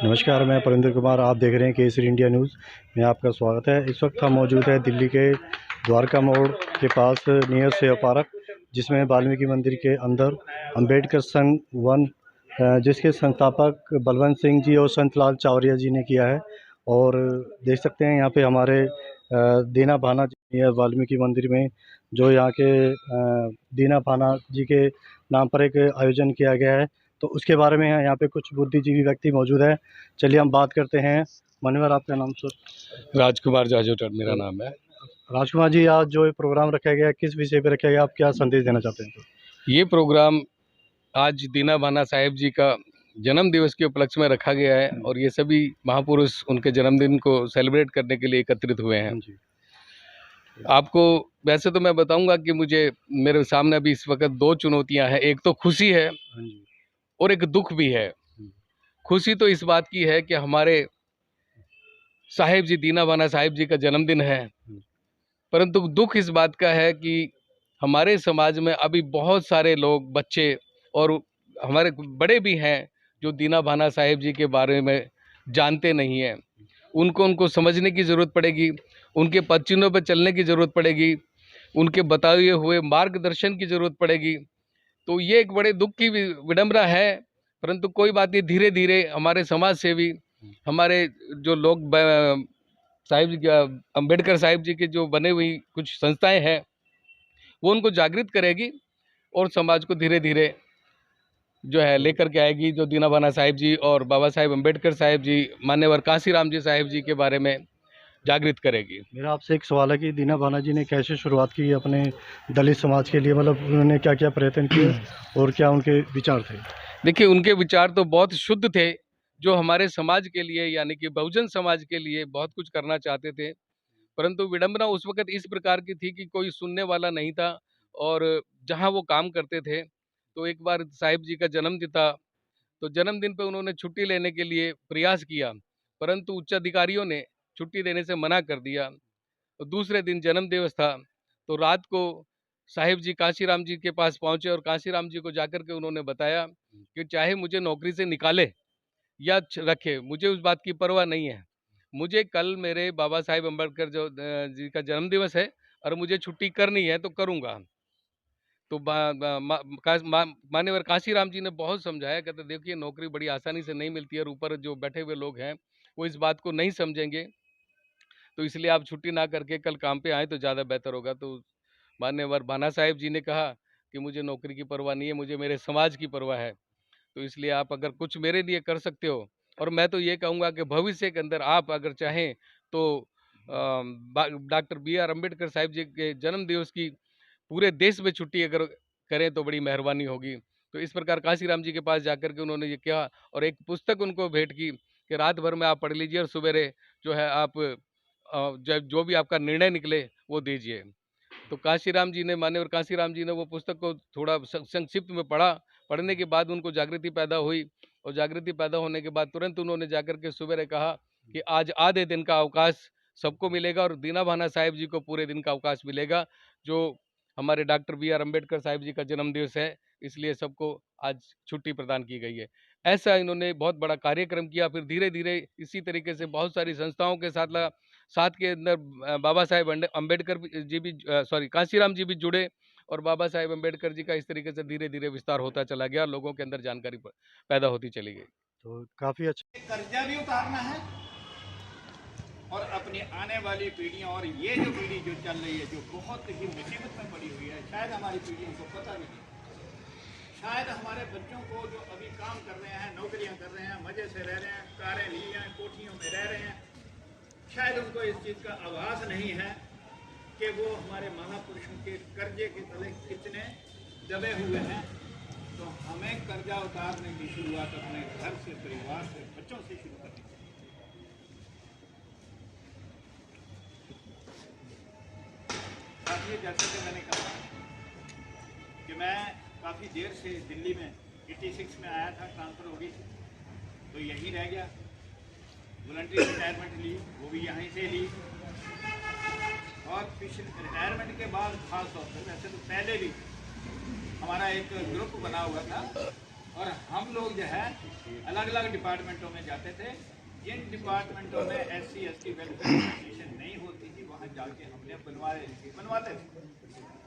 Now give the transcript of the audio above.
नमस्कार, मैं परिंदर कुमार। आप देख रहे हैं केसरी इंडिया न्यूज़ में आपका स्वागत है। इस वक्त हम मौजूद है दिल्ली के द्वारका मोड़ के पास नियर सेवा पार्क, जिसमें वाल्मीकि मंदिर के अंदर अंबेडकर संघ वन जिसके संस्थापक बलवंत सिंह जी और संतलाल चावरिया जी ने किया है। और देख सकते हैं यहाँ पे हमारे दीना भाना जी है वाल्मीकि मंदिर में, जो यहाँ के दीना भाना जी के नाम पर एक आयोजन किया गया है। तो उसके बारे में यहाँ पे कुछ बुद्धिजीवी व्यक्ति मौजूद है। चलिए हम बात करते हैं। मान्यवर, आपका नाम सर? राजकुमार जाजोटर मेरा नाम है। राजकुमार जी, आज जो ये प्रोग्राम रखा गया किस विषय पे रखा गया, आप क्या संदेश देना चाहते हैं? ये प्रोग्राम आज दीना भाना साहेब जी का जन्म दिवस के उपलक्ष्य में रखा गया है और ये सभी महापुरुष उनके जन्मदिन को सेलिब्रेट करने के लिए एकत्रित हुए हैं। आपको वैसे तो मैं बताऊंगा कि मेरे सामने अभी इस वक्त दो चुनौतियां हैं। एक तो खुशी है और एक दुख भी है। खुशी तो इस बात की है कि हमारे साहेब जी दीना भाना साहेब जी का जन्मदिन है, परंतु दुख इस बात का है कि हमारे समाज में अभी बहुत सारे लोग, बच्चे और हमारे बड़े भी हैं जो दीना भाना साहेब जी के बारे में जानते नहीं हैं। उनको समझने की ज़रूरत पड़ेगी, उनके पद चिन्हों पर चलने की ज़रूरत पड़ेगी, उनके बताए हुए मार्गदर्शन की ज़रूरत पड़ेगी। तो ये एक बड़े दुख की विडंबना है, परंतु कोई बात नहीं। धीरे धीरे हमारे समाज सेवी, हमारे जो लोग साहिब जी अम्बेडकर साहिब जी के जो बने हुई कुछ संस्थाएं हैं, वो उनको जागृत करेगी और समाज को धीरे धीरे जो है लेकर के आएगी। जो दीना भाना साहिब जी और बाबा साहेब अम्बेडकर साहिब जी, मान्यवर कांशीराम जी साहिब जी के बारे में जागृत करेगी। मेरा आपसे एक सवाल है कि दीना भाना जी ने कैसे शुरुआत की अपने दलित समाज के लिए, मतलब उन्होंने क्या क्या प्रयत्न किए और क्या उनके विचार थे? देखिए, उनके विचार तो बहुत शुद्ध थे, जो हमारे समाज के लिए यानी कि बहुजन समाज के लिए बहुत कुछ करना चाहते थे। परंतु विडंबना उस वक्त इस प्रकार की थी कि कोई सुनने वाला नहीं था। और जहां वो काम करते थे, तो एक बार साहिब जी का जन्मदिन था, तो जन्मदिन पे उन्होंने छुट्टी लेने के लिए प्रयास किया, परंतु उच्च अधिकारियों ने छुट्टी देने से मना कर दिया। तो दूसरे दिन जन्म दिवस था, तो रात को साहिब जी कांशीराम जी के पास पहुंचे और कांशीराम जी को जाकर के उन्होंने बताया कि चाहे मुझे नौकरी से निकाले या रखे, मुझे उस बात की परवाह नहीं है। मुझे कल मेरे बाबा साहेब अम्बेडकर जी का जन्म दिवस है और मुझे छुट्टी करनी है तो करूँगा। तो मान्यवर कांशीराम जी ने बहुत समझाया, कहते देखिए नौकरी बड़ी आसानी से नहीं मिलती है और ऊपर जो बैठे हुए लोग हैं वो इस बात को नहीं समझेंगे, तो इसलिए आप छुट्टी ना करके कल काम पे आए तो ज़्यादा बेहतर होगा। तो मान्यवर भाना साहेब जी ने कहा कि मुझे नौकरी की परवाह नहीं है, मुझे मेरे समाज की परवाह है, तो इसलिए आप अगर कुछ मेरे लिए कर सकते हो। और मैं तो ये कहूँगा कि भविष्य के अंदर आप अगर चाहें तो डॉक्टर B.R. अम्बेडकर साहिब जी के जन्म दिवस की पूरे देश में छुट्टी अगर करें तो बड़ी मेहरबानी होगी। तो इस प्रकार कांशीराम जी के पास जाकर के उन्होंने ये कहा और एक पुस्तक उनको भेंट की कि रात भर में आप पढ़ लीजिए और सवेरे जो है आप जो भी आपका निर्णय निकले वो दीजिए। तो कांशीराम जी ने, मान्यवर कांशीराम जी ने वो पुस्तक को थोड़ा संक्षिप्त में पढ़ा। पढ़ने के बाद उनको जागृति पैदा हुई और जागृति पैदा होने के बाद तुरंत उन्होंने जाकर के सवेरे कहा कि आज आधे दिन का अवकाश सबको मिलेगा और दीना भाना साहिब जी को पूरे दिन का अवकाश मिलेगा, जो हमारे डॉक्टर B.R. अम्बेडकर साहिब जी का जन्म दिवस है, इसलिए सबको आज छुट्टी प्रदान की गई है। ऐसा इन्होंने बहुत बड़ा कार्यक्रम किया। फिर धीरे धीरे इसी तरीके से बहुत सारी संस्थाओं के साथ के अंदर बाबा साहेब अम्बेडकर जी भी कांशीराम जी भी जुड़े और बाबा साहेब अम्बेडकर जी का इस तरीके से धीरे धीरे विस्तार होता चला गया, लोगों के अंदर जानकारी पैदा होती चली गई। तो काफ़ी अच्छा। कर्जा भी उतारना है और अपनी आने वाली पीढ़ियां, और ये जो पीढ़ी जो चल रही है जो बहुत ही मुसीबत में पड़ी हुई है, शायद हमारी पीढ़ियों को पता भी नहीं, शायद हमारे बच्चों को जो अभी काम कर रहे हैं, नौकरियां कर रहे हैं, मजे से रह रहे हैं, कारें ली हैं, कोठियों में रह रहे हैं, शायद उनको इस चीज़ का आभास नहीं है कि वो हमारे महापुरुषों के कर्जे के तले कितने दबे हुए हैं। तो हमें कर्जा उतारने की शुरुआत अपने घर से, परिवार से, बच्चों से शुरू करनी चाहिए। जैसे कि मैंने कहा कि मैं काफ़ी देर से दिल्ली में 86 में आया था, ट्रांसफ़र हो गई थी तो यहीं रह गया। वॉलंटरी रिटायरमेंट ली, वो भी यहीं से ली। और पिछले रिटायरमेंट के बाद खास तौर पर, वैसे तो पहले भी हमारा एक ग्रुप बना हुआ था और हम लोग जो है अलग अलग डिपार्टमेंटों में जाते थे। जिन डिपार्टमेंटों में SC ST वेलफेयर एसोसिएशन नहीं होती थी वहाँ जाके हमने बनवाते थे।